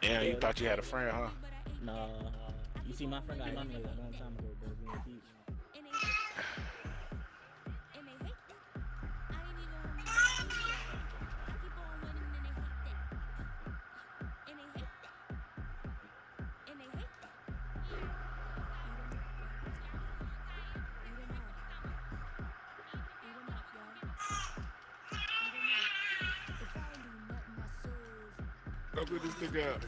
Yeah, you thought you had a friend, huh? Nah, you see, my friend got eliminated a long time ago, bro. We in peace. Don't put this nigga up.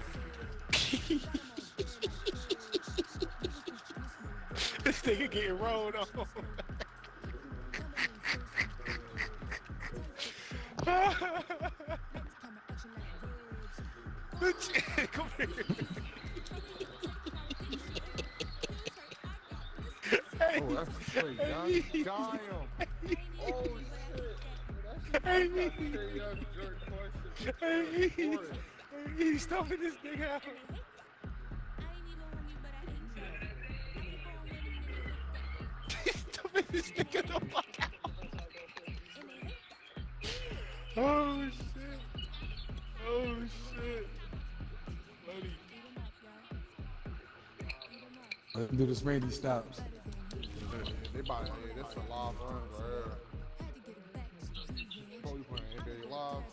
This nigga getting rolled on. Come here. Oh, that's a straight young damn. Oh shit. I got Trey Young jerk question recorded. He's stuffing this nigga out. He's stuffing this nigga the fuck out. Oh shit. Oh shit. Buddy. Let's do this Randy stops. They about to, hey, this a live run right here. Bro, you playing NBA Live?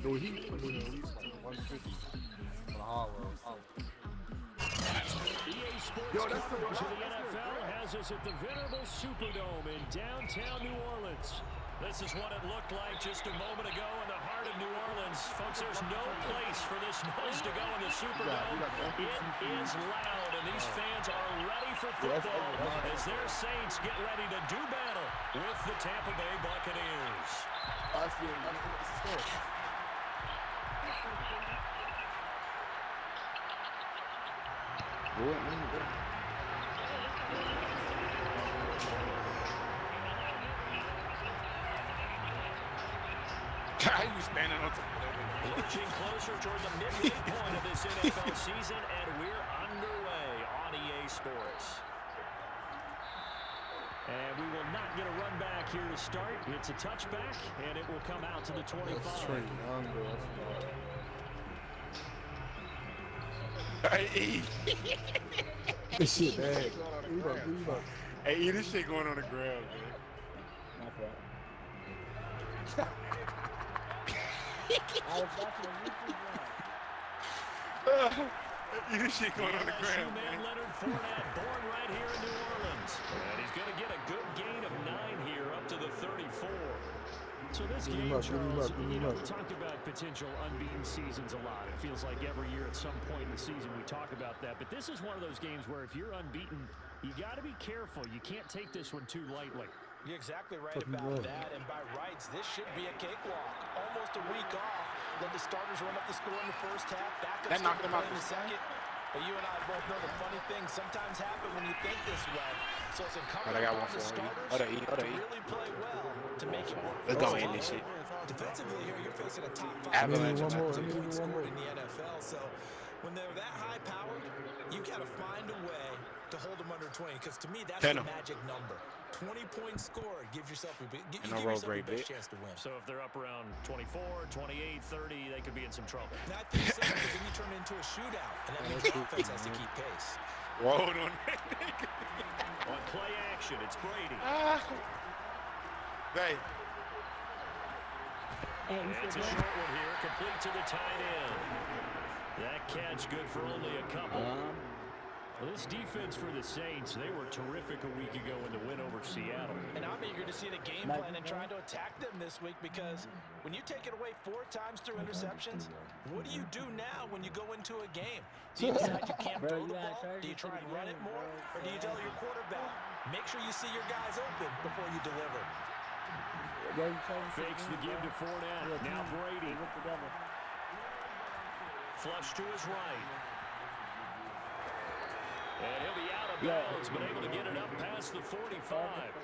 Do he put in at least like 150 on the hard road? EA Sports Yo, that's coverage the of the NFL has us at the venerable Superdome in downtown New Orleans. This is what it looked like just a moment ago in the heart of New Orleans. Folks, there's no place for this noise to go in the Superdome. It is loud, and these fans are ready for football as their Saints get ready to do battle with the Tampa Bay Buccaneers. That's the story. How you standing on top of that? Lurching closer toward the midway point of this NFL season, and we're underway on EA Sports. And we will not get a run back here to start. It's a touchback, and it will come out to the 25. That's Trey Young, bro. That's Hey, This shit bad. hey, this shit going on the ground, man. My fault. I was watching a YouTube This shit going on the ground, man. man. Leonard Fournette, born right here in New Orleans. And he's going to get a good gain of 9 here up to the 34. So this game, Charles, you know, we talk about potential unbeaten seasons a lot. It feels like every year at some point in the season we talk about that. But this is one of those games where if you're unbeaten, you got to be careful. You can't take this one too lightly. You're exactly right about that, and by rights, this should be a cakewalk. Almost a week off. Let the starters run up the score in the first half, backups That knocked him out in the second. But you and I both know the funny things sometimes happen when you think this way. So it's incumbent on the starters to really play well to make it work. Let's go in this shit. Defensively here, you're facing a top 5 Avalanche points scored in the NFL. So when they're that high powered, you've got to find a way to hold them under 20. Because to me, that's the magic number. 20-point score gives yourself a big chance to win. So if they're up around 24, 28, 30, they could be in some trouble. And I think so, because then you turn it into a shootout, and that means the offense has to keep pace. Rolled on that nigga. On play action, it's Brady. Hey. And it's a short one here, complete to the tight end. That catch good for only a couple. Well, this defense for the Saints, they were terrific a week ago in the win over Seattle. And I'm eager to see the game plan and trying to attack them this week, because when you take it away 4 times through interceptions, what do you do now when you go into a game? Do you decide you can't throw the ball? Do you try and run it more? Or do you tell your quarterback, make sure you see your guys open before you deliver? Fakes the give to Fournette. Now Brady. Flush to his right. And he'll be out of bounds, but able to get it up past the 45.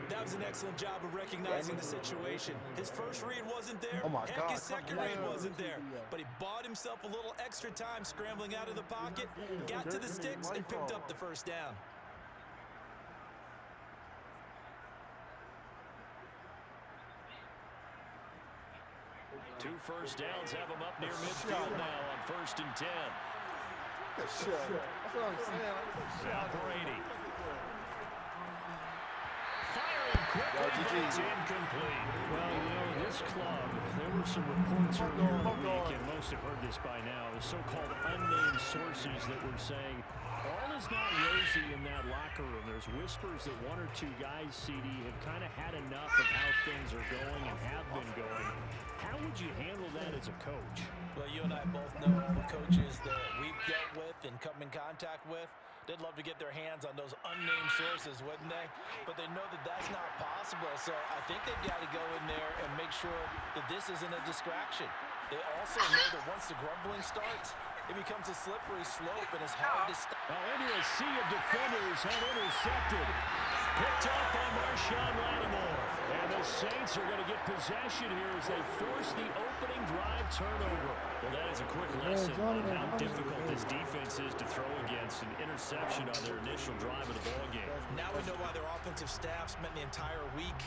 That was an excellent job of recognizing the situation. His first read wasn't there. Oh my God. His second read wasn't there. But he bought himself a little extra time scrambling out of the pocket, got to the sticks, and picked up the first down. 2 first downs have them up near midfield now on 1st and 10. That's what I'm saying. Now Brady. Firing quickly, but it's incomplete. Well, you know, this club, there were some reports earlier in the week, and most have heard this by now, the so-called unnamed sources that were saying all is not rosy in that locker room. There's whispers that 1 or 2 guys, CD, have kind of had enough of how things are going and have been going. How would you handle that as a coach? Well, you and I both know the coaches that we've dealt with and come in contact with. They'd love to get their hands on those unnamed sources, wouldn't they? But they know that that's not possible. So I think they've got to go in there and make sure that this isn't a distraction. They also know that once the grumbling starts, it becomes a slippery slope and it's hard to stop. Now into a sea of defenders and intercepted. Picked up by Marshawn Lattimore. And the Saints are going to get possession here as they force the opening drive turnover. Well, that is a quick lesson on how difficult this defense is to throw against an interception on their initial drive of the ballgame. Now we know why their offensive staff spent the entire week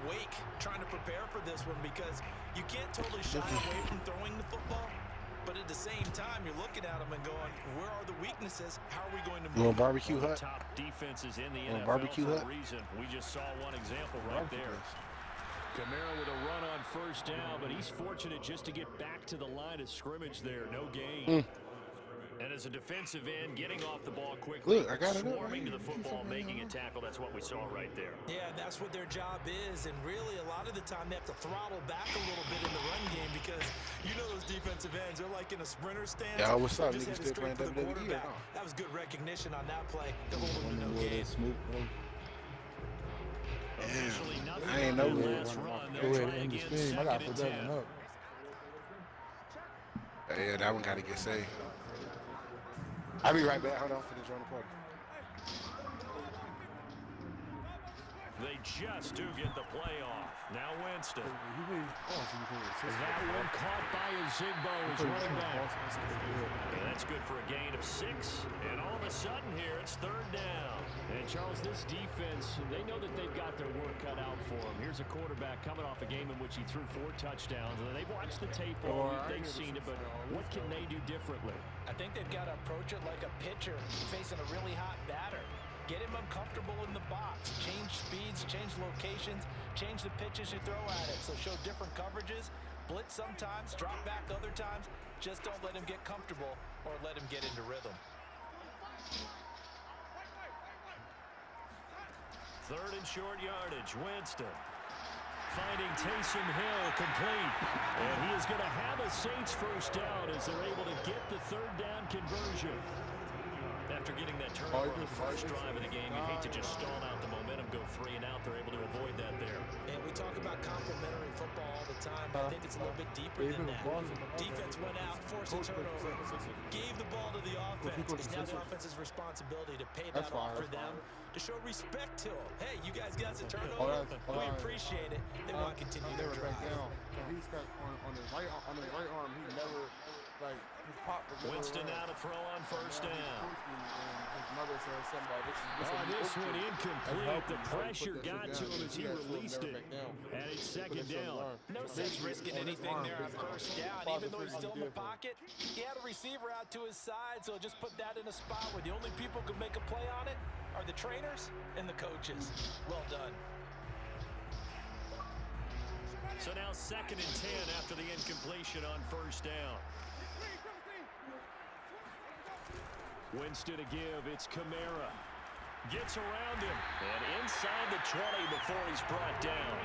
awake trying to prepare for this one, because you can't totally shy away from throwing the football. But at the same time, you're looking at them and going, where are the weaknesses? How are we going to move? Barbecue hut? Top defenses in the NFL barbecue for hut? a reason. We just saw one example right there. Kamara with a run on 1st down, but he's fortunate just to get back to the line of scrimmage there. No gain. And as a defensive end, getting off the ball quickly, Look, I got it up. swarming to the football, making a tackle. That's what we saw right there. Yeah, that's what their job is, and really a lot of the time they have to throttle back a little bit in the run game, because you know those defensive ends, they're like in a sprinter stance. Yeah, what's up? Just Niggas headed still straight playing for the WWE or quarterback. not? That was good recognition on that play. They're holding no gain. Officially nothing I ain't on know their that. last run. Go They'll ahead try and end the again, stream. I gotta 2nd put and that 10. one up. Yeah, that one got to get saved. I'll be right back. Hold on for the join the party. They just do get the play off. Now Winston. That That one caught by Zigbo as running back. And that's good for a gain of 6. And all of a sudden here, it's 3rd down. And Charles, this defense, they know that they've got their work cut out for them. Here's a quarterback coming off a game in which he threw 4 touchdowns. And they've watched the tape all week. They've seen it, but what can they do differently? I think they've got to approach it like a pitcher facing a really hot batter. Get him uncomfortable in the box. Change speeds, change locations, change the pitches you throw at it. So show different coverages, blitz sometimes, drop back other times. Just don't let him get comfortable or let him get into rhythm. 3rd and short yardage. Winston finding Taysom Hill complete. And he is going to have a Saints 1st down as they're able to get the 3rd down conversion. After getting that turnover on the first drive of the game, you hate to just stall out the momentum, go 3 and out. They're able to avoid that there. And we talk about complementary football all the time, but I think it's a little bit deeper than that. Defense went out, forced a turnover, gave the ball to the offense. It's now the offense's responsibility to pay that off for them, to show respect to them. Hey, you guys got a turnover. We appreciate it. They want to continue their drive. He's got on his right arm, he never, like, his pop was never Winston now to throw on 1st down. His mother said something about This one incomplete. The pressure got to him as he released it. And it's 2nd down. No sense risking anything there on 1st down. Even though he's still in the pocket, he had a receiver out to his side, so just put that in a spot where the only people who can make a play on it are the trainers and the coaches. Well done. So now 2nd and 10 after the incompletion on 1st down. Winston to give. It's Kamara. Gets around him. And inside the 20 before he's brought down.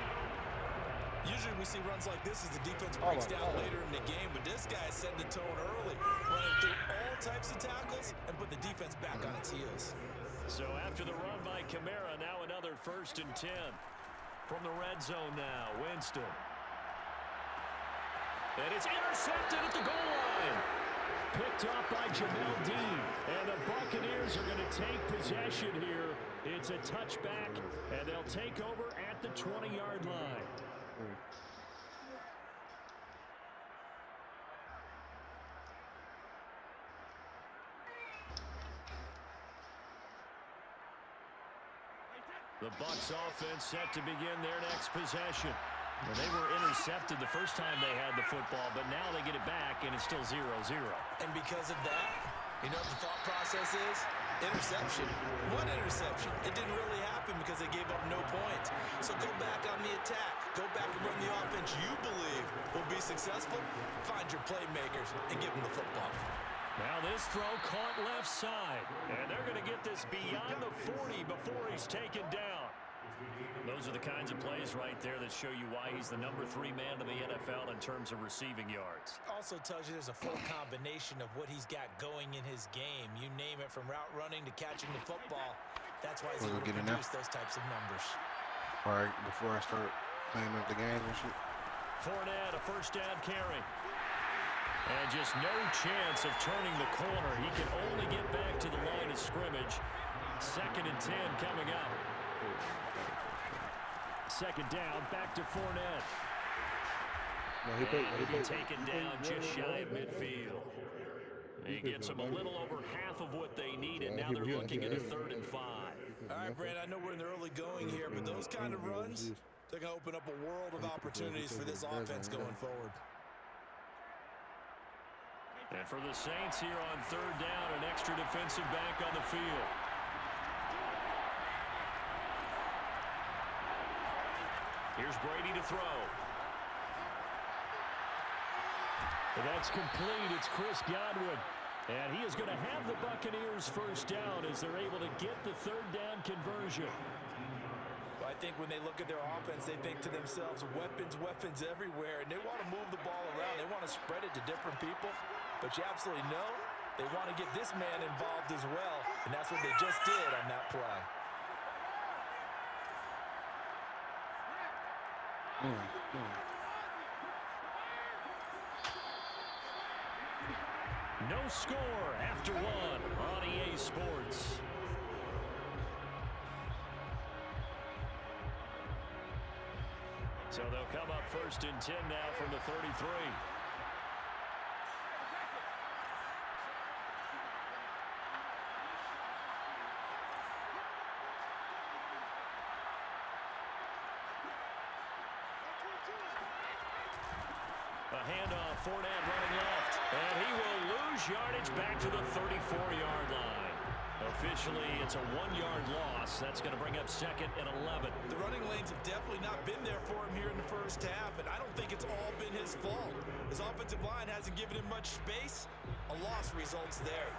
Usually we see runs like this as the defense breaks down later in the game, but this guy set the tone early, running through all types of tackles and put the defense back on its heels. So after the run by Kamara, now another 1st and 10. From the red zone now, Winston. And it's intercepted at the goal line. Picked up by Jamel Dean. And the Buccaneers are going to take possession here. It's a touchback, and they'll take over at the 20-yard line. The Bucs offense set to begin their next possession. Well, they were intercepted the first time they had the football, but now they get it back, and it's still 0-0. And because of that, you know what the thought process is? Interception. One interception. It didn't really happen because they gave up no points. So go back on the attack. Go back and run the offense you believe will be successful. Find your playmakers and give them the football. Now this throw caught left side, and they're going to get this beyond the 40 before he's taken down. Those are the kinds of plays right there that show you why he's the number 3 man in the NFL in terms of receiving yards. Also tells you there's a full combination of what he's got going in his game. You name it, from route running to catching the football. That's why he's able to produce those types of numbers. All right, before I start playing up the games and shit. Fournette, a first down carry. And just no chance of turning the corner. He can only get back to the line of scrimmage. 2nd and 10 coming up. 2nd down, back to Fournette. And he'll be taken down just shy of midfield. He gets them a little over half of what they needed. Now they're looking at a 3rd and 5. All right, Brad, I know we're in the early going here, but those kind of runs, they're going to open up a world of opportunities for this offense going forward. And for the Saints here on 3rd down, an extra defensive back on the field. Here's Brady to throw. And that's complete. It's Chris Godwin. And he is going to have the Buccaneers first down as they're able to get the 3rd down conversion. Well, I think when they look at their offense, they think to themselves, weapons, weapons everywhere. And they want to move the ball around. They want to spread it to different people. But you absolutely know they want to get this man involved as well. And that's what they just did on that play. No score after 1 on EA Sports. So they'll come up 1st and 10 now from the 33. A handoff, Fournette running left, and he will lose yardage back to the 34-yard line. Officially, it's a 1-yard loss. That's going to bring up 2nd and 11. The running lanes have definitely not been there for him here in the first half, and I don't think it's all been his fault. His offensive line hasn't given him much space. A loss results there.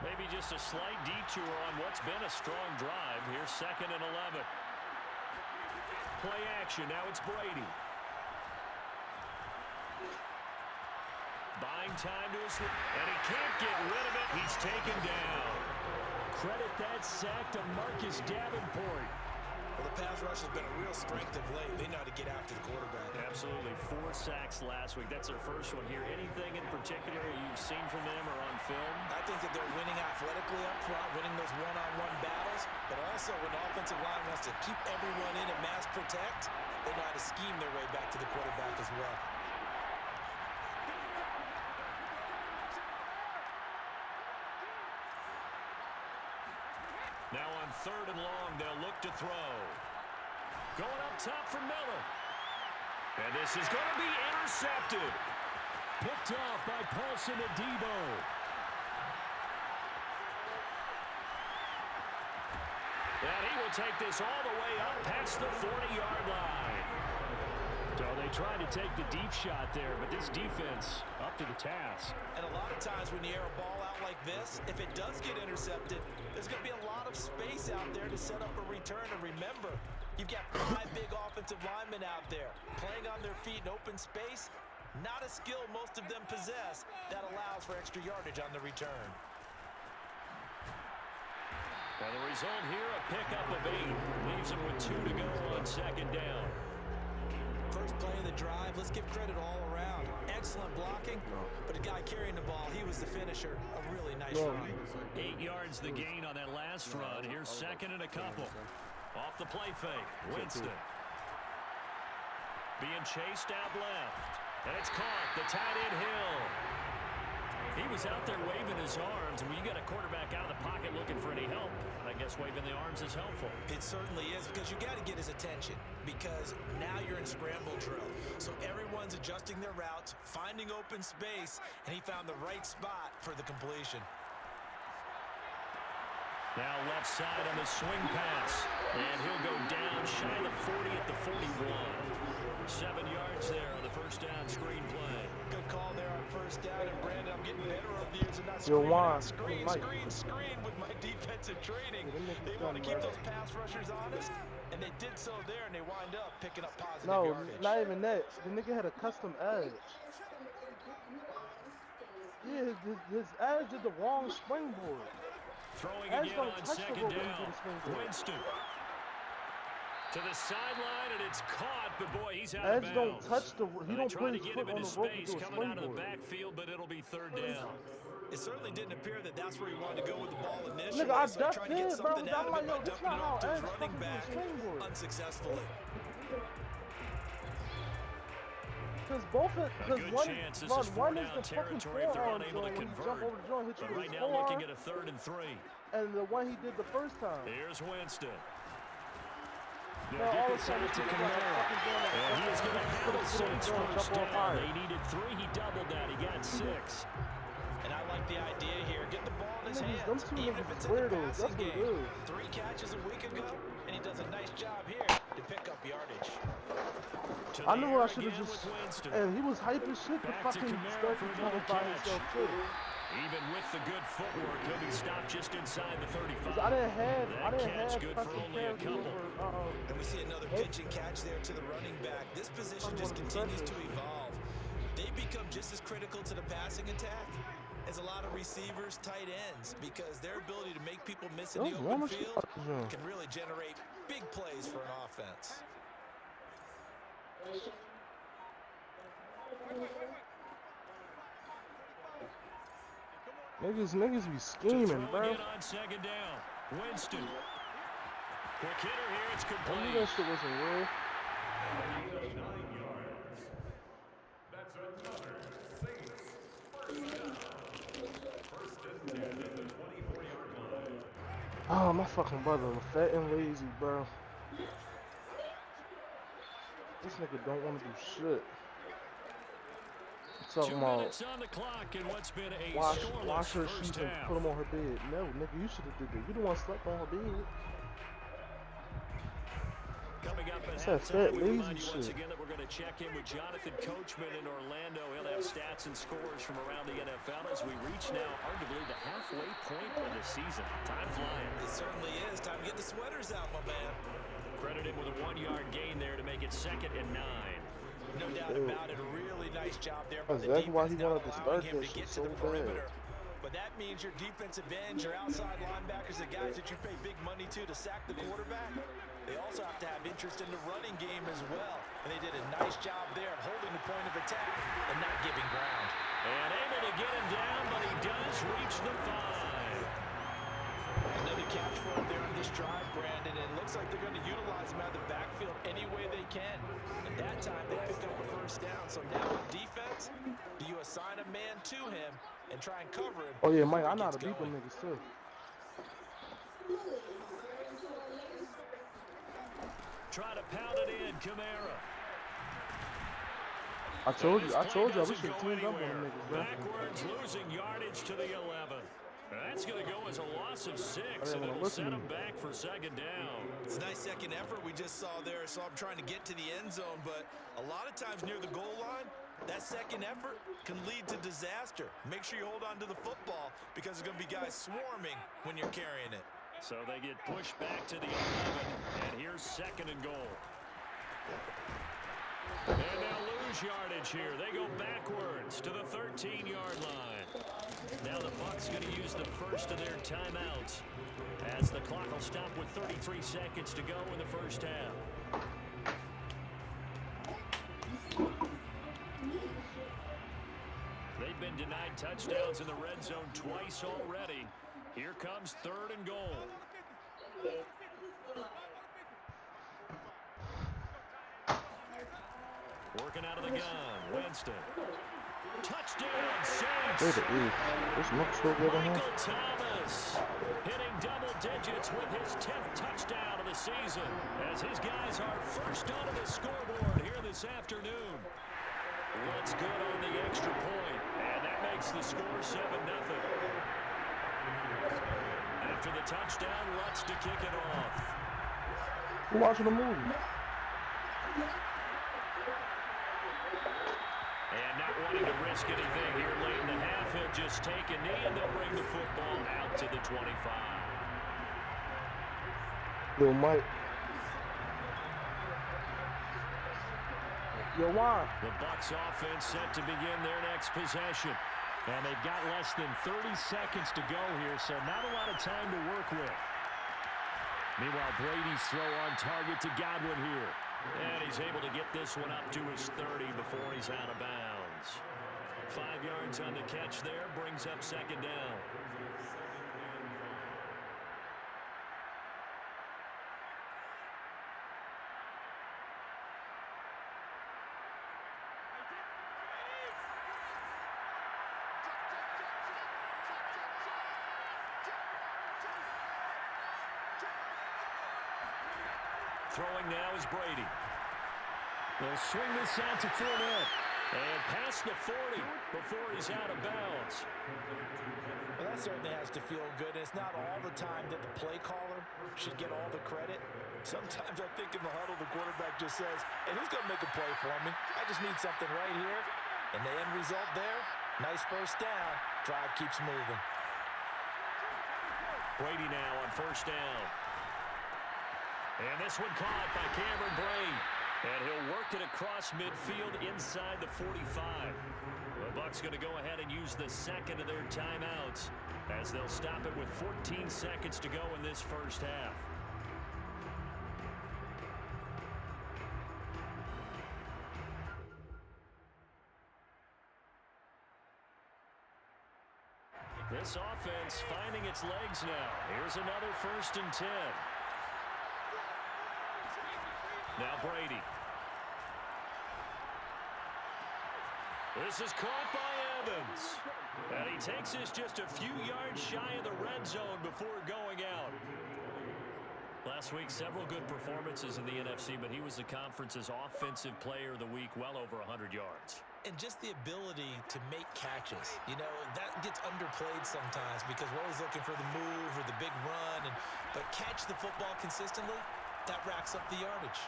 Maybe just a slight detour on what's been a strong drive. Here's 2nd and 11. Play action. Now it's Brady. Buying time to his, and he can't get rid of it. He's taken down. Credit that sack to Marcus Davenport. Well, the pass rush has been a real strength of late. They know how to get after the quarterback. Absolutely. 4 sacks last week. That's their first one here. Anything in particular you've seen from them or on film? I think that they're winning athletically up front, winning those one-on-one battles, but also when the offensive line wants to keep everyone in and mass protect, they know how to scheme their way back to the quarterback as well. Now on 3rd and long, they'll look to throw. Going up top for Miller. And this is going to be intercepted. Picked off by Paulson Adebo. And he will take this all the way up past the 40-yard line. So they tried to take the deep shot there, but this defense up to the task. And a lot of times when you air a ball out like this, if it does get intercepted, there's going to be a lot of space out there to set up a return. And remember, you've got 5 big offensive linemen out there playing on their feet in open space. Not a skill most of them possess that allows for extra yardage on the return. And the result here, a pickup of 8. Leaves them with 2 to go on 2nd down. First play of the drive, let's give credit all around. Excellent blocking, but the guy carrying the ball, he was the finisher. A really nice run. 8 yards the gain on that last run. Here's 2nd and a couple. Off the play fake, Winston. Being chased out left. And it's caught, the tight end Hill. He was out there waving his arms, and when you got a quarterback out of the pocket looking for any help, I guess waving the arms is helpful. It certainly is, because you got to get his attention, because now you're in scramble drill. So everyone's adjusting their routes, finding open space, and he found the right spot for the completion. Now left side on the swing pass, and he'll go down shy of the 40 at the 41. 7 yards there on the first down screen play. Good call there on first down, and Brandon, I'm getting better over the years and not screaming out screen with my defensive training. They want to keep those pass rushers honest, and they did so there, and they wind up picking up positive yardage. No, not even that. The nigga had a custom edge. Yeah, his edge did the wrong springboard. Throwing again on second down. Winston to the sideline, and it's caught, but boy, he's out of bounds. Don't touch the. He don't put his foot on the rope space coming out of the backfield, but it'll be third down. It certainly didn't appear that that's where he wanted to go with the ball initially. Nigga, I so just tried to get did, bro. something out of it by dumping it off to his Edge running back unsuccessfully. Because one is the fucking forearm joint when you jump over the joint, hit you with right his now forearm. looking at a 3rd and 3. And the one he did the first time. Here's Winston. No, all of a sudden, to Kamara. And he is going to have the Saints first down. They needed 3. He doubled that. He got 6. And I like the idea here. Get the ball in his hands, them two even if niggas it's in the weirdos. passing That's what game. it is. 3 catches a week ago, and he does a nice job here to pick up yardage. I knew I should have just. And he was hype as shit to fucking start to try to by himself too. Even with the good footwork, he'll be stopped just inside the 35. I didn't have good for only a couple. And we see another pitch and catch there to the running back. This position just continues to evolve. They become just as critical to the passing attack as a lot of receivers, tight ends, because their ability to make people miss in the open field can really generate big plays for an offense. Niggas be scheming, bro. On second down. Winston. Quick hitter here, it's complete. I knew that shit wasn't real. That's another Saints first down. First and 10 at the 24-yard line. Oh, my fucking brother was fat and lazy, bro. This nigga don't want to do shit. Talking 2 about minutes on the clock and what's been a wash her first sheets and half. put them on her bed. No, nigga, you should have did that. You the one slept on her bed. Coming up at That's that halftime, we lazy remind you once shit. again that we're going to check in with Jonathan Coachman in Orlando. He'll have stats and scores from around the NFL as we reach now arguably the halfway point of the season. Time flying. It certainly is. Time to get the sweaters out, my man. Credited with a 1-yard gain there to make it 2nd and 9. No doubt about it. A really nice job there by the That's why defense, he wanted to not start allowing him that to get shit to the so bad. perimeter. But that means your defensive ends, your outside linebackers, the guys that you pay big money to sack the quarterback, they also have to have interest in the running game as well. And they did a nice job there of holding the point of attack and not giving ground. And able to get him down, but he does reach the 5. Another catch for him there on this drive, Brandon. And it looks like they're going to utilize him out of the backfield any way they can. And that time they picked up a first down. So now on defense, do you assign a man to him and try and cover him? Oh yeah, Mike, I know how to beat them niggas too. Try to pound it in, Kamara. I told you, we doesn't should go team up on anywhere. them niggas, bro. Backwards, losing yardage to the 11. That's going to go as a loss of 6, and it'll set him back for 2nd down. It's a nice second effort we just saw there. So I'm trying to get to the end zone, but a lot of times near the goal line, that second effort can lead to disaster. Make sure you hold on to the football because there's going to be guys swarming when you're carrying it. So they get pushed back to the 11, and here's 2nd and goal. And they'll lose yardage here. They go backwards to the 13-yard line. Now the Bucs going to use the first of their timeouts as the clock will stop with 33 seconds to go in the first half. They've been denied touchdowns in the red zone twice already. Here comes 3rd and goal. Working out of the gun, Winston. Touchdown, Saints. Where the is? This looks so good on here. Michael Thomas hitting double digits with his 10th touchdown of the season as his guys are first onto the scoreboard here this afternoon. What's good on the extra point, and that makes the score 7-0. After the touchdown, Lutz to kick it off. Who watching the movie? And not wanting to risk anything here late in the half, he'll just take a knee and they'll bring the football out to the 25. Little Mike. Yo, why? The Bucs offense set to begin their next possession. And they've got less than 30 seconds to go here, so not a lot of time to work with. Meanwhile, Brady's throw on target to Godwin here. And he's able to get this one up to his 30 before he's out of bounds. 5 yards on the catch there, brings up second down. Throwing now is Brady. They'll swing this out to Fournette. And past the 40 before he's out of bounds. Well, that certainly has to feel good. It's not all the time that the play caller should get all the credit. Sometimes I think in the huddle, the quarterback just says, hey, who's going to make a play for me? I just need something right here. And the end result there, nice first down. Drive keeps moving. Brady now on first down. And this one caught by Cameron Brate. And he'll work it across midfield inside the 45. The Bucs going to go ahead and use the second of their timeouts as they'll stop it with 14 seconds to go in this first half. This offense finding its legs now. Here's another 1st and 10. Now Brady. This is caught by Evans. And he takes this just a few yards shy of the red zone before going out. Last week, several good performances in the NFC, but he was the conference's offensive player of the week, well over 100 yards. And just the ability to make catches. You know, that gets underplayed sometimes because we're always looking for the move or the big run. But catch the football consistently, that racks up the yardage.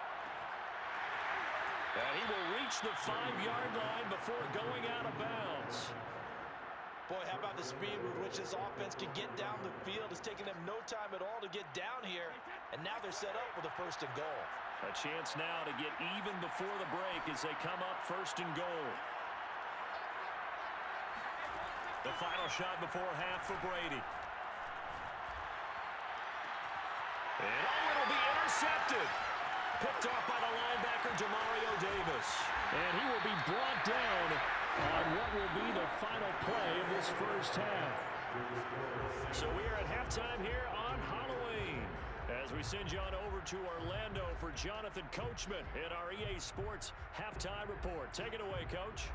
And he will reach the 5-yard line before going out of bounds. Boy, how about the speed with which this offense can get down the field? It's taking them no time at all to get down here. And now they're set up with a 1st and goal. A chance now to get even before the break as they come up 1st and goal. The final shot before half for Brady. And it'll be intercepted. Picked off by the linebacker, Demario Davis. And he will be brought down on what will be the final play of this first half. So we are at halftime here on Halloween as we send you on over to Orlando for Jonathan Coachman in our EA Sports Halftime Report. Take it away, Coach.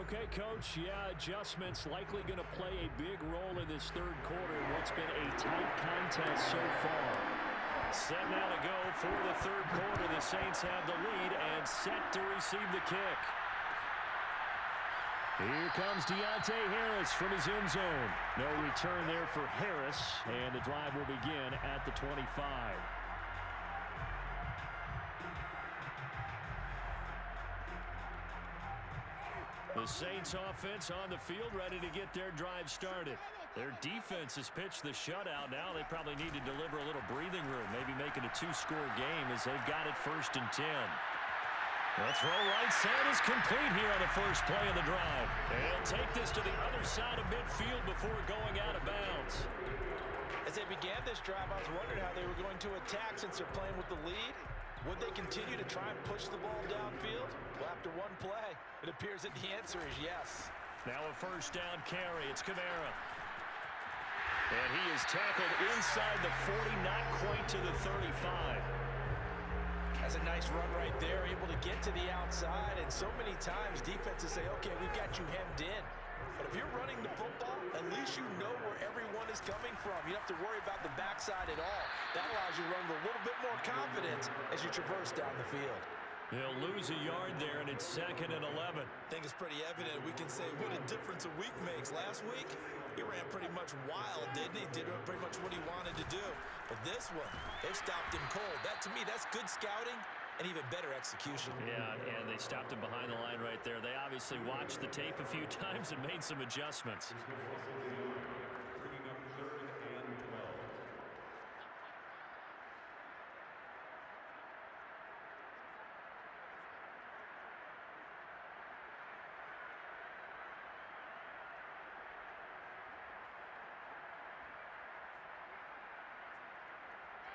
Okay, Coach, yeah, adjustments likely going to play a big role in this third quarter in what's been a tight contest so far. Set now to go for the third quarter. The Saints have the lead and set to receive the kick. Here comes Deontay Harris from his end zone. No return there for Harris, and the drive will begin at the 25. The Saints offense on the field ready to get their drive started. Their defense has pitched the shutout. Now they probably need to deliver a little breathing room, maybe make it a 2-score game as they've got it 1st and 10. The throw right side is complete here on the first play of the drive. They'll take this to the other side of midfield before going out of bounds. It's As they began this drive, I was wondering how they were going to attack since they're playing with the lead. Would they continue to try and push the ball downfield? Well, after one play, it appears that the answer is yes. Now a first down carry. It's Kamara. And he is tackled inside the 40, not quite to the 35. That's a nice run right there, able to get to the outside. And so many times defenses say, okay, we've got you hemmed in. But if you're running the football, at least you know where everyone is coming from. You don't have to worry about the backside at all. That allows you to run with a little bit more confidence as you traverse down the field. He'll lose a yard there, and it's 2nd and 11. I think it's pretty evident. We can say what a difference a week makes. Last week, he ran pretty much wild, didn't he? Did pretty much what he wanted to do. But this one, they stopped him cold. That, to me, that's good scouting and even better execution. Yeah, and they stopped him behind the line right there. They obviously watched the tape a few times and made some adjustments. Bringing up 3rd and 12.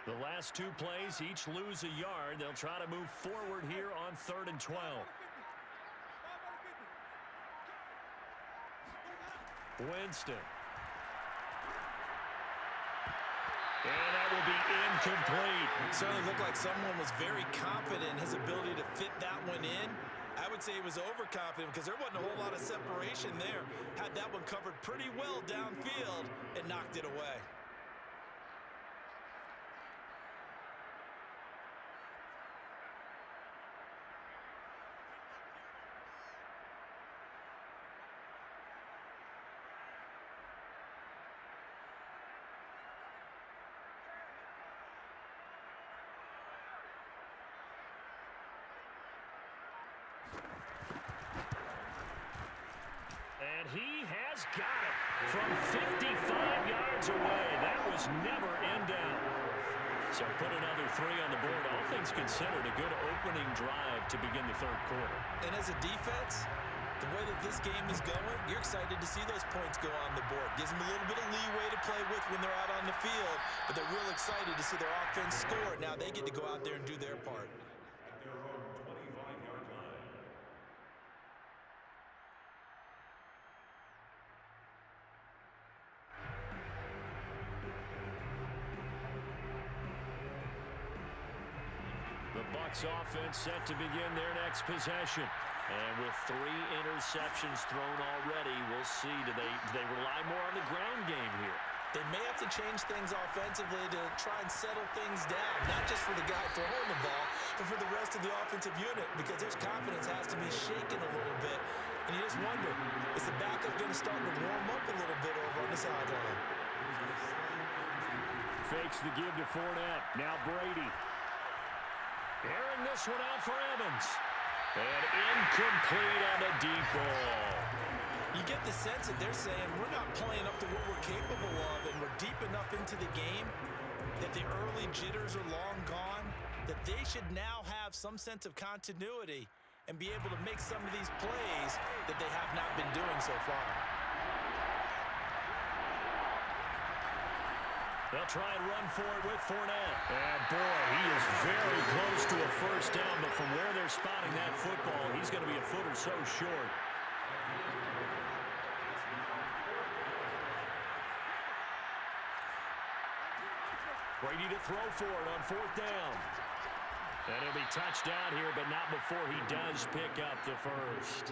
The last 2 plays, each lose a yard. They'll try to move forward here on 3rd and 12. Winston. And that will be incomplete. Certainly looked like someone was very confident in his ability to fit that one in. I would say he was overconfident because there wasn't a whole lot of separation there. Had that one covered pretty well downfield and knocked it away. And he has got it from 55 yards away. That was never in doubt. So put another 3 on the board. All things considered, a good opening drive to begin the 3rd quarter. And as a defense, the way that this game is going, you're excited to see those points go on the board. Gives them a little bit of leeway to play with when they're out on the field, but they're real excited to see their offense score. Now they get to go out there and do their part. At their own 25-yard line. The Bucs offense set to begin their next possession. And with 3 interceptions thrown already, we'll see. Do they rely more on the ground game here? They may have to change things offensively to try and settle things down, not just for the guy throwing the ball, but for the rest of the offensive unit, because their confidence has to be shaken a little bit. And you just wonder, is the backup going to start to warm up a little bit over on the sideline? Fakes the give to Fournette. Now Brady. Airing this one out for Evans. And incomplete on a deep ball. You get the sense that they're saying we're not playing up to what we're capable of, and we're deep enough into the game that the early jitters are long gone, that they should now have some sense of continuity and be able to make some of these plays that they have not been doing so far. They'll try and run for it with Fournette. And boy, he is very close to a first down, but from where they're spotting that football, he's going to be a foot or so short. Brady to throw for it on 4th down. And he'll be touched down here, but not before he does pick up the first.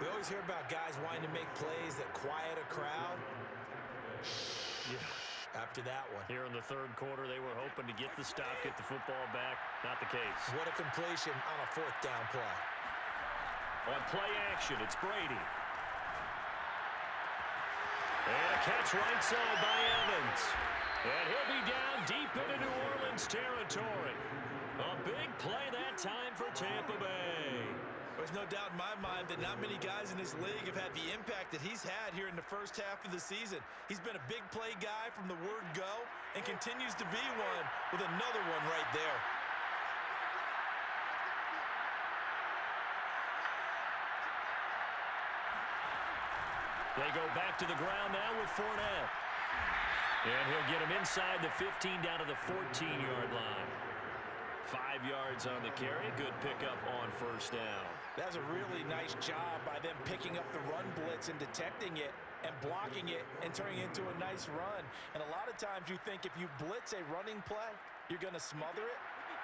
We always hear about guys wanting to make plays that quiet a crowd. Yeah. After that one. Here in the 3rd quarter, they were hoping to get the stop, get the football back. Not the case. What a completion on a 4th down play. On play action, it's Brady. And a catch right side by Evans. And he'll be down deep into New Orleans territory. A big play that time for Tampa Bay. There's no doubt in my mind that not many guys in this league have had the impact that he's had here in the first half of the season. He's been a big play guy from the word go and continues to be one with another one right there. They go back to the ground now with Fournette. And he'll get him inside the 15 down to the 14-yard line. 5 yards on the carry. Good pickup on first down. That's a really nice job by them picking up the run blitz and detecting it and blocking it and turning it into a nice run. And a lot of times you think if you blitz a running play, you're going to smother it.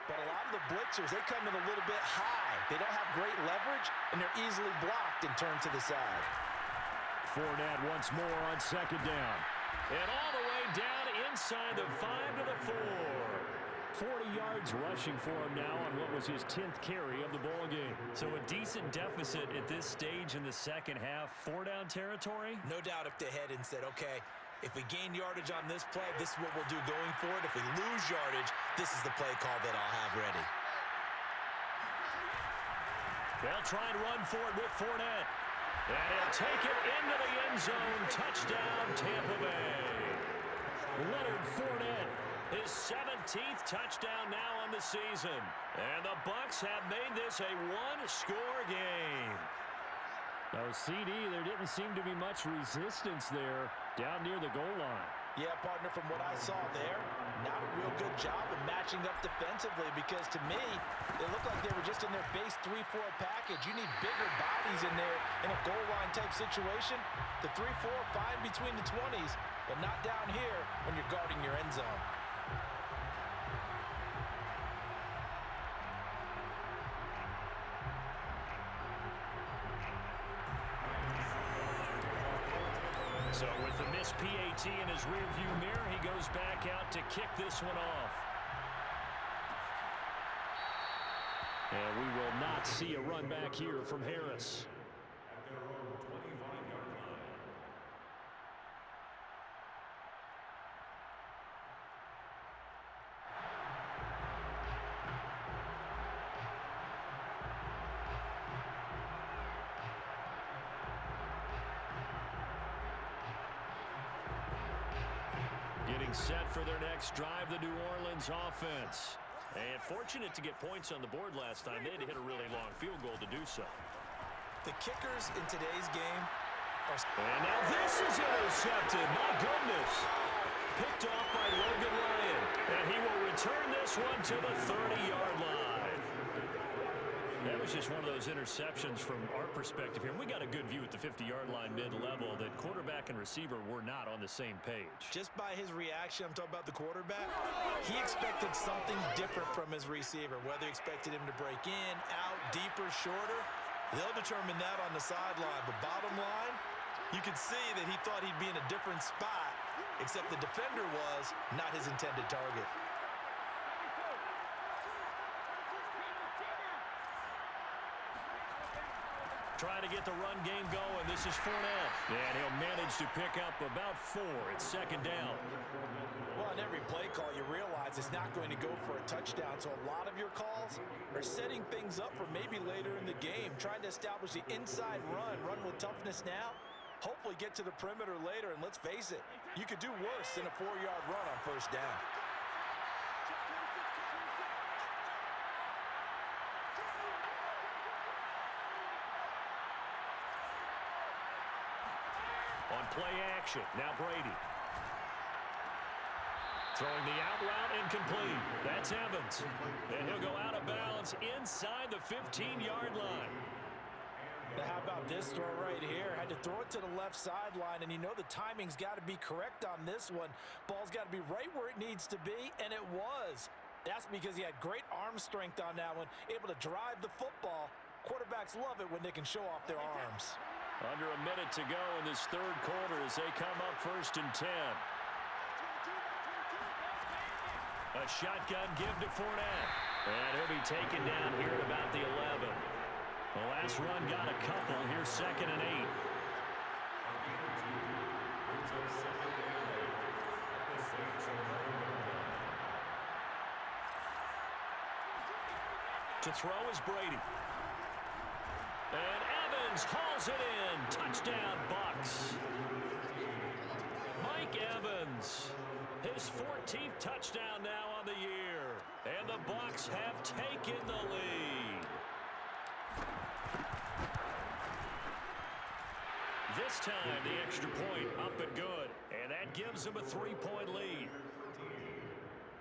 But a lot of the blitzers, they come in a little bit high. They don't have great leverage, and they're easily blocked and turned to the side. Fournette once more on second down. And all the way down inside the 5 to the 4. 40 yards rushing for him now on what was his 10th carry of the ball game. So a decent deficit at this stage in the second half. 4-down territory. No doubt if they head and said, okay, if we gain yardage on this play, this is what we'll do going forward. If we lose yardage, this is the play call that I'll have ready. They'll try and run for it with Fournette. And he'll take it into the end zone. Touchdown, Tampa Bay. Leonard Fournette, his 17th touchdown now on the season. And the Bucs have made this a one-score game. No, CD, there didn't seem to be much resistance there down near the goal line. Yeah, partner, from what I saw there, not a real good job of matching up defensively because to me, it looked like they were just in their base 3-4 package. You need bigger bodies in there in a goal line type situation. The 3-4 fine between the 20s, but not down here when you're guarding your end zone. So with the missed PAT in his rearview mirror, he goes back out to kick this one off. And we will not see a run back here from Harris. At their own 25-yard line. Getting set for their next drive, the New Orleans offense. And fortunate to get points on the board last time. They had to hit a really long field goal to do so. The kickers in today's game are... And now this is intercepted. My goodness. Picked off by Logan Ryan. And he will return this one to the 30-yard line. That was just one of those interceptions from our perspective here. We got a good view at the 50-yard line mid-level that quarterback and receiver were not on the same page. Just by his reaction, I'm talking about the quarterback, he expected something different from his receiver, whether he expected him to break in, out, deeper, shorter. They'll determine that on the sideline. But bottom line, you could see that he thought he'd be in a different spot, except the defender was not his intended target. Trying to get the run game going. This is Fournette. And he'll manage to pick up about 4. It's second down. Well, in every play call, you realize it's not going to go for a touchdown. So a lot of your calls are setting things up for maybe later in the game, trying to establish the inside run with toughness now, hopefully get to the perimeter later. And let's face it, you could do worse than a 4-yard run on first down. On play action, now Brady. Throwing the out route incomplete. That's Evans. And he'll go out of bounds inside the 15-yard line. Now how about this throw right here? Had to throw it to the left sideline, and you know the timing's got to be correct on this one. Ball's got to be right where it needs to be, and it was. That's because he had great arm strength on that one, able to drive the football. Quarterbacks love it when they can show off their arms. Under a minute to go in this third quarter as they come up 1st and 10. A shotgun give to Fournette. And he'll be taken down here at about the 11. The last run got a couple. Here's 2nd and 8. To throw is Brady. And Evans hauls it in. Touchdown, Bucs. Mike Evans, his 14th touchdown now on the year. And the Bucs have taken the lead. This time, the extra point up and good. And that gives them a 3-point lead.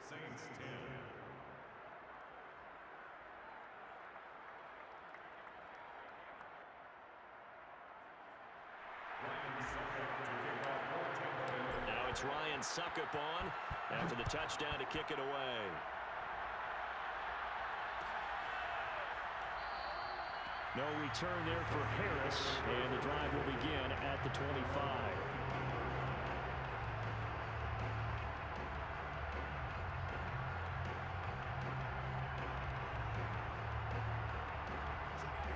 Saints 10. Now it's Ryan Suckup on after the touchdown to kick it away. No return there for Harris, and the drive will begin at the 25.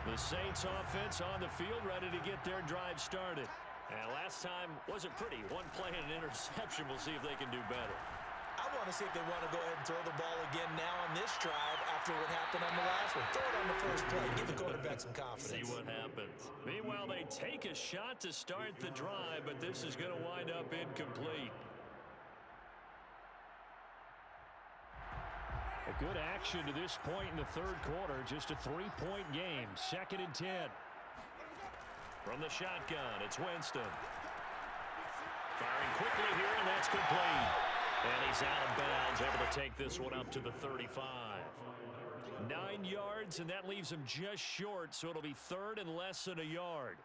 The Saints offense on the field, ready to get their drive started. And last time wasn't pretty. One play and an interception. We'll see if they can do better. I want to see if they want to go ahead and throw the ball again now on this drive after what happened on the last one. Throw it on the first play. Give the quarterback some confidence. See what happens. Meanwhile, they take a shot to start the drive, but this is going to wind up incomplete. A good action to this point in the third quarter. Just a 3-point game. 2nd and 10. From the shotgun, it's Winston. Firing quickly here, and that's complete. And he's out of bounds, able to take this one up to the 35. 9 yards, and that leaves him just short, so it'll be 3rd and less than a yard.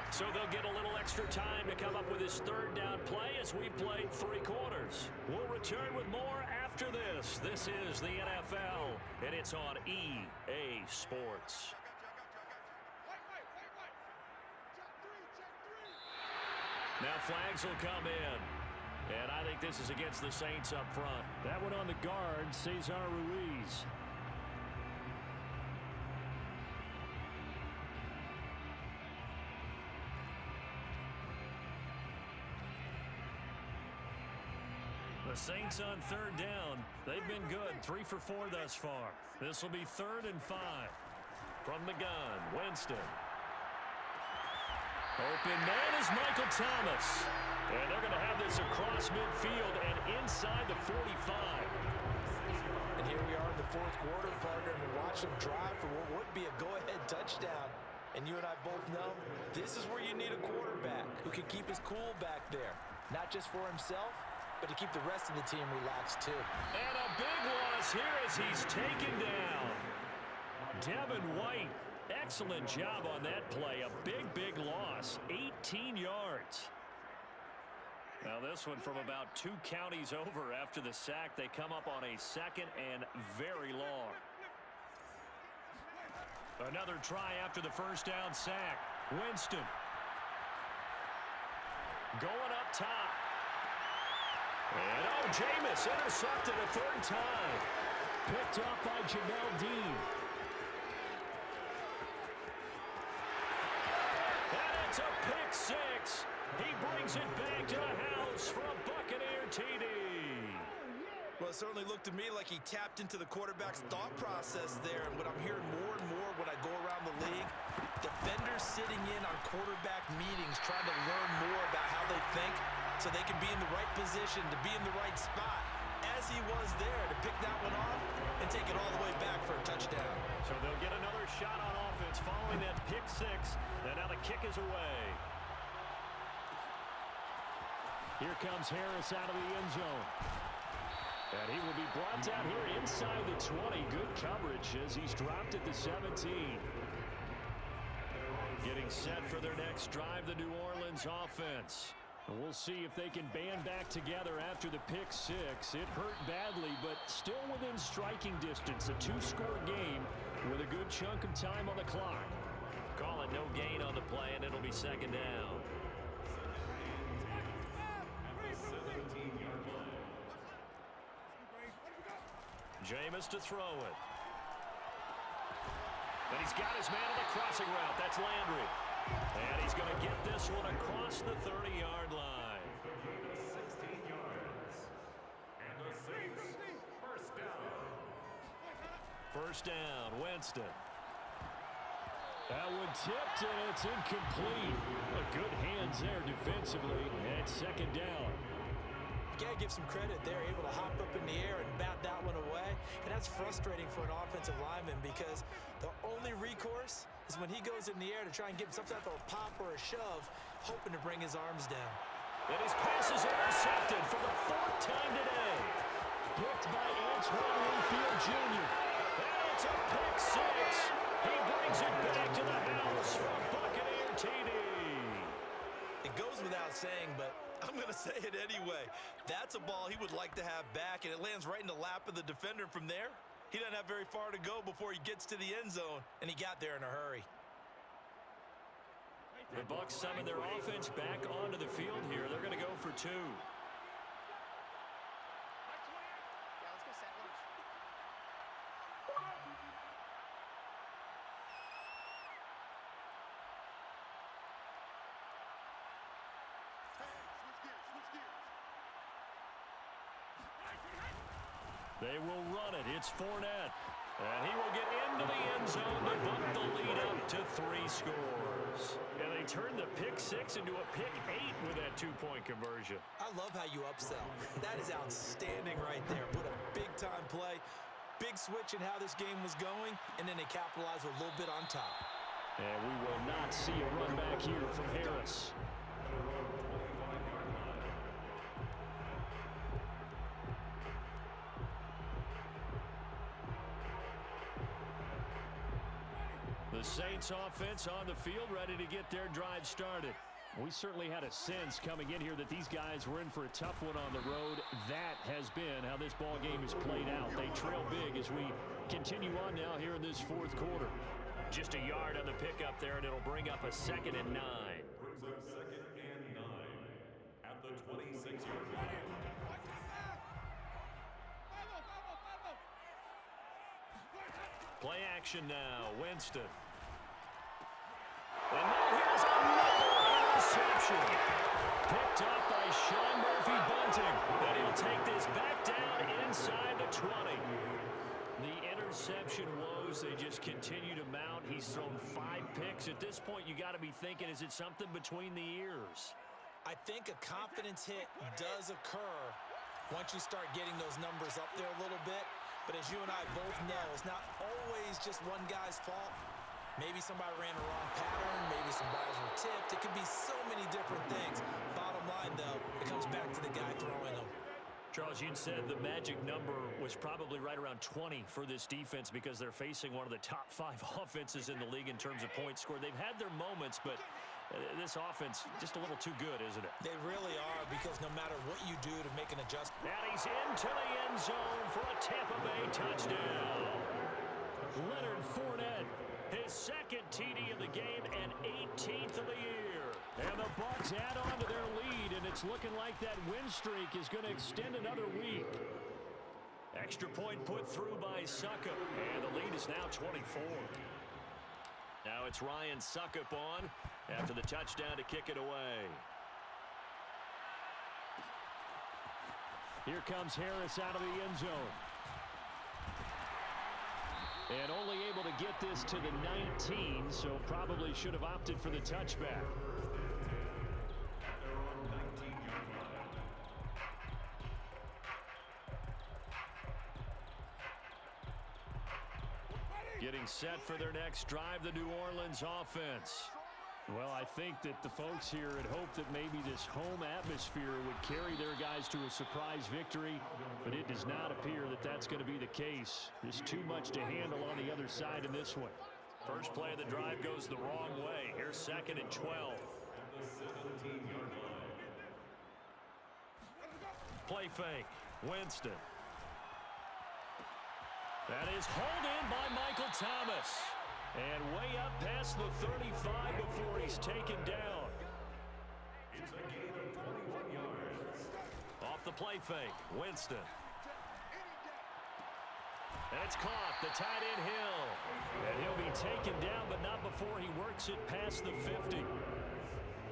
So they'll get a little extra time to come up with his 3rd down play as we played 3 quarters. We'll return with more after this. This is the NFL, and it's on EA Sports. Now flags will come in. And I think this is against the Saints up front. That one on the guard, Cesar Ruiz. The Saints on 3rd down. They've been good. 3 for 4 thus far. This will be 3rd and 5. From the gun, Winston. Open man is Michael Thomas. And they're going to have this across midfield and inside the 45. And here we are in the 4th quarter, partner, and we watch them drive for what would be a go-ahead touchdown. And you and I both know this is where you need a quarterback who can keep his cool back there. Not just for himself, but to keep the rest of the team relaxed too. And a big loss here as he's taken down. Devin White, excellent job on that play. A big loss. 18 yards. Now this one from about 2 counties over after the sack. They come up on a 2nd and very long. Another try after the first down sack. Winston. Going up top. And Jameis intercepted a 3rd time. Picked up by Jamel Dean. And it's a pick 6. He brings it back to the house for a Buccaneer TD. Well, it certainly looked to me like he tapped into the quarterback's thought process there. And what I'm hearing more and more when I go around the league, defenders sitting in on quarterback meetings trying to learn more about how they think so they can be in the right position to be in the right spot, as he was there to pick that one off and take it all the way back for a touchdown. So they'll get another shot on offense following that pick 6. And now the kick is away. Here comes Harris out of the end zone. And he will be brought down here inside the 20. Good coverage as he's dropped at the 17. Getting set for their next drive, the New Orleans offense. And we'll see if they can band back together after the pick 6. It hurt badly, but still within striking distance. A 2-score game with a good chunk of time on the clock. Call it no gain on the play, and it'll be 2nd down. Jameis to throw it. And he's got his man on the crossing route. That's Landry. And he's going to get this one across the 30-yard line. 16 yards. And the Saints, 1st down. 1st down, Winston. That one tipped, and it's incomplete. But good hands there defensively, and 2nd down. You got to give some credit. They're able to hop up in the air and bat that one away. And that's frustrating for an offensive lineman because the only recourse is when he goes in the air to try and get some type of a pop or a shove, hoping to bring his arms down. And his pass is intercepted for the 4th time today. Picked by Antoine Winfield Jr. And it's a pick 6. He brings it back to the house for a Buccaneer TD. It goes without saying, but I'm going to say it anyway. That's a ball he would like to have back, and it lands right in the lap of the defender from there. He doesn't have very far to go before he gets to the end zone, and he got there in a hurry. The Bucs summon their offense back onto the field here. They're going to go for 2. They will run it. It's Fournette. And he will get into the end zone to bump the lead up to 3 scores. And they turn the pick 6 into a pick 8 with that 2-point conversion. I love how you upsell. That is outstanding right there. Put a big-time play, big switch in how this game was going, and then they capitalize with a little bit on top. And we will not see a run back here from Harris. The Saints offense on the field, ready to get their drive started. We certainly had a sense coming in here that these guys were in for a tough one on the road. That has been how this ball game is played out. They trail big as we continue on now here in this 4th quarter. Just a yard on the pickup there, and it'll bring up a 2nd and 9. Brings up 2nd and 9 at the 26-yard line. Play action now. Winston. And now here's another interception. Picked up by Sean Murphy-Bunting. And he'll take this back down inside the 20. The interception woes, they just continue to mount. He's thrown 5 picks. At this point, you got to be thinking, is it something between the ears? I think a confidence hit does occur once you start getting those numbers up there a little bit. But as you and I both know, it's not always just one guy's fault. Maybe somebody ran the wrong pattern. Maybe some balls were tipped. It could be so many different things. Bottom line, though, it comes back to the guy throwing them. Charles, you said the magic number was probably right around 20 for this defense because they're facing one of the top 5 offenses in the league in terms of points scored. They've had their moments, but this offense just a little too good, isn't it? They really are, because no matter what you do to make an adjustment. And he's into the end zone for a Tampa Bay touchdown. Leonard Fournette, his 2nd TD of the game and 18th of the year. And the Bucs add on to their lead, and it's looking like that win streak is going to extend another week. Extra point put through by Succop, and the lead is now 24. Now it's Ryan Succop on after the touchdown to kick it away. Here comes Harris out of the end zone. And only able to get this to the 19, so probably should have opted for the touchback. Getting set for their next drive, the New Orleans offense. Well, I think that the folks here had hoped that maybe this home atmosphere would carry their guys to a surprise victory, but it does not appear that that's going to be the case. There's too much to handle on the other side in this one. First play of the drive goes the wrong way. Here's 2nd and 12. Play fake. Winston. That is hauled in by Michael Thomas. And way up past the 35 before he's taken down. It's a gain of 21 yards. Off the play fake, Winston. And it's caught, the tight end Hill. And he'll be taken down, but not before he works it past the 50.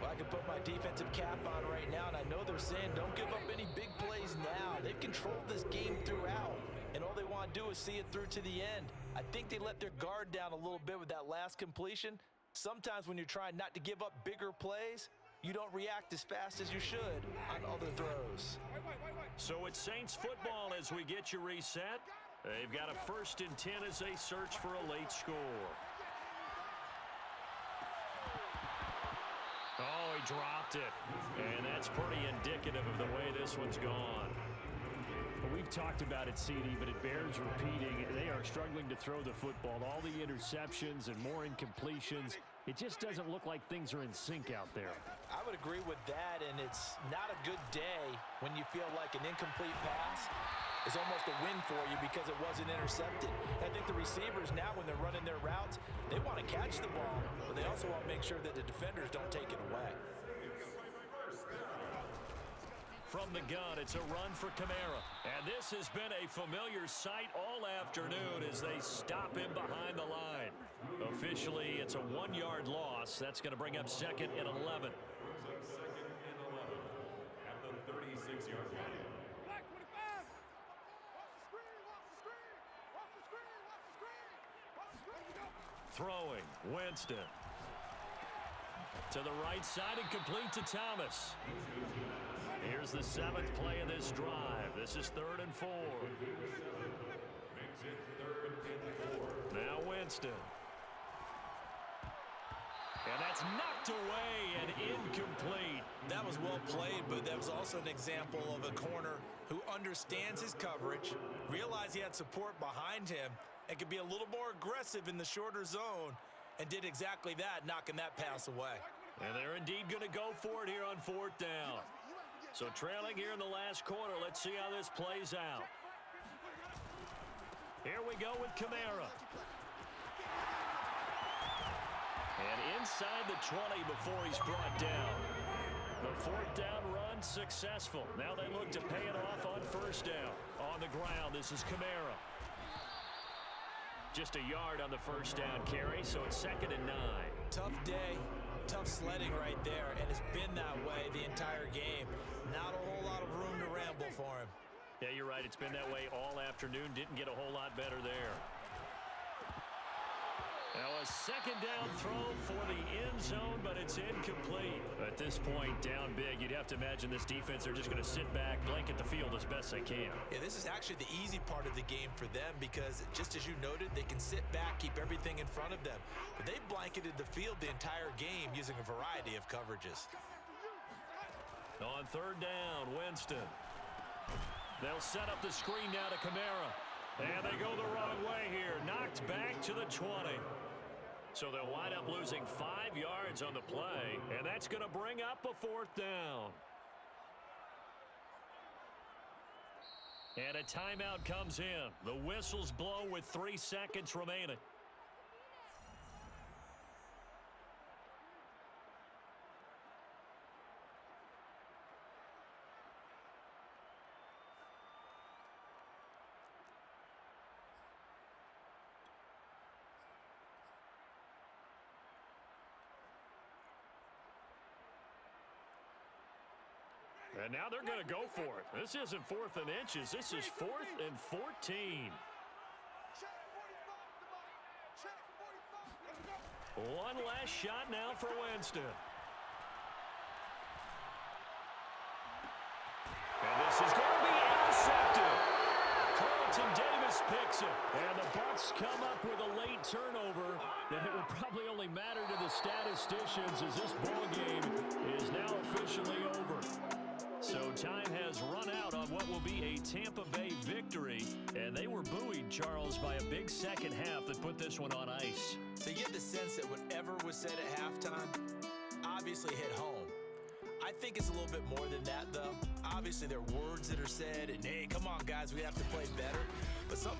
Well, I can put my defensive cap on right now, and I know they're saying don't give up any big plays now. They've controlled this game throughout, and all they want to do is see it through to the end. I think they let their guard down a little bit with that last completion. Sometimes when you're trying not to give up bigger plays, you don't react as fast as you should on other throws. So it's Saints football as we get you reset. They've got a 1st and 10 as they search for a late score. Oh, he dropped it. And that's pretty indicative of the way this one's gone. We've talked about it, CD, but it bears repeating. They are struggling to throw the football. All the interceptions and more incompletions. It just doesn't look like things are in sync out there. I would agree with that, and it's not a good day when you feel like an incomplete pass is almost a win for you because it wasn't intercepted. I think the receivers now, when they're running their routes, they want to catch the ball, but they also want to make sure that the defenders don't take it away. From the gun, it's a run for Kamara. And this has been a familiar sight all afternoon as they stop him behind the line. Officially, it's a 1-yard loss. That's going to bring up 2nd and 11. At the 36-yard line. Throwing, Winston. To the right side and complete to Thomas. Here's the 7th play of this drive. This is 3rd and 4. Makes it 3rd and 4. Now Winston. And that's knocked away and incomplete. That was well played, but that was also an example of a corner who understands his coverage, realized he had support behind him, and could be a little more aggressive in the shorter zone, and did exactly that, knocking that pass away. And they're indeed going to go for it here on 4th down. So trailing here in the last quarter, let's see how this plays out. Here we go with Kamara. And inside the 20 before he's brought down. The 4th down run successful. Now they look to pay it off on 1st down. On the ground, this is Kamara. Just a yard on the 1st down carry, so it's 2nd and 9. Tough day, tough sledding right there, and it's been that way the entire game. Not a whole lot of room to ramble for him. Yeah, you're right. It's been that way all afternoon. Didn't get a whole lot better there. Now a 2nd down throw for the end zone, but it's incomplete. At this point, down big, you'd have to imagine this defense are just going to sit back, blanket the field as best they can. Yeah, this is actually the easy part of the game for them because, just as you noted, they can sit back, keep everything in front of them. But they've blanketed the field the entire game using a variety of coverages. On 3rd down, Winston. They'll set up the screen now to Kamara. And they go the wrong way here. Knocked back to the 20. So they'll wind up losing 5 yards on the play. And that's going to bring up a 4th down. And a timeout comes in. The whistles blow with 3 seconds remaining. And now they're going to go for it. This isn't 4th and inches. This is 4th and 14. One last shot now for Winston. And this is going to be intercepted. Carlton Davis picks it. And the Bucs come up with a late turnover that it will probably only matter to the statisticians as this ball game is now officially over. So time has run out on what will be a Tampa Bay victory. And they were buoyed, Charles, by a big second half that put this one on ice. So you get the sense that whatever was said at halftime obviously hit home. I think it's a little bit more than that, though. Obviously, there are words that are said, and hey, come on, guys, we have to play better. But something